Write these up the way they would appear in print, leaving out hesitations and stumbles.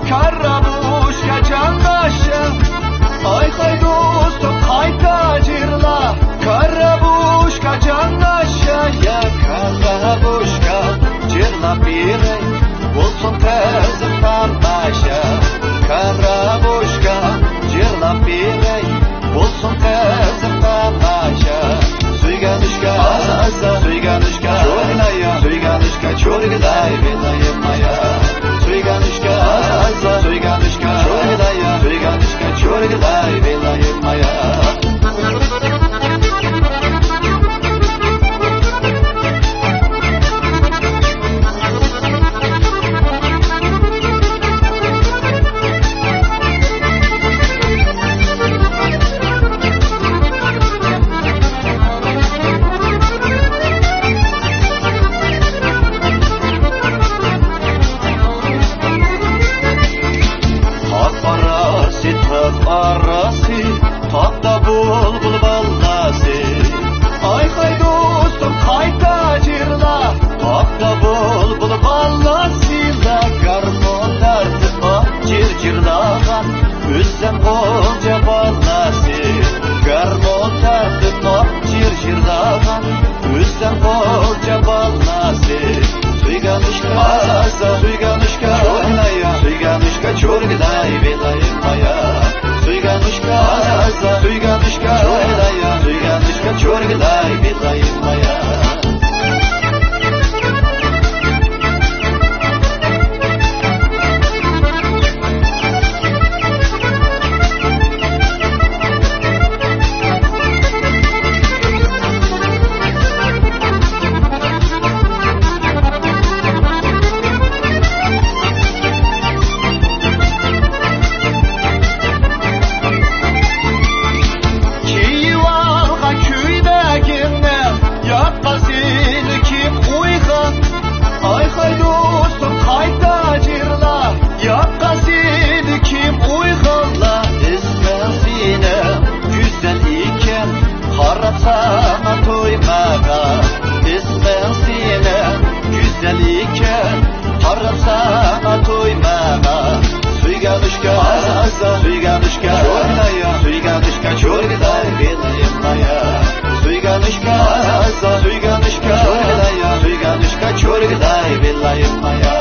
Karabuşka candaşa. Ay hay dostum hayta cirla. Karabuşka candaşa ya. Karabuşka cirla birey bulsun tezim tambaşa. Karabuşka cirla birey bulsun tezim tambaşa. Suyganışka asa suyganışka çorgilaya. Suyganışka çorgiday vilayım maya. Suyganışka asa suyganışka çorgilaya. Suyganışka çorgiday vilayım maya. Arası tahta bulbul ballası. Ay hay dostum hayta cirla. Tahta bulbul ballasıyla karnı tartıp cir cirlagan üstten bolca ballası. Karnı tartıp cir cirlagan üstten bolca ballası. Suyganışka asa suyganışka çorgilaya. Suyganışka çorgiday vilayım maya. Suyganışka asa suyganışka çorgilaya. Suyganışka çorgiday vilayım maya. Sana toymağa ismen sine güzel iken harap sana toymağa. Suyganışka asa suyganışka çorgilaya. Suyganışka çorgiday vilayım maya. Suyganışka asa suyganışka çorgilaya. Suyganışka çorgiday vilayım maya.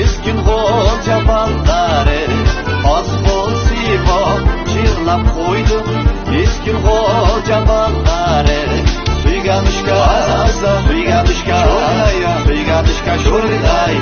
Miskin hoca balları az bolsivo çırlap koydum. Miskin hoca balları Suyganışka asa suyganışka çorgilaya. Suyganışka çorgiday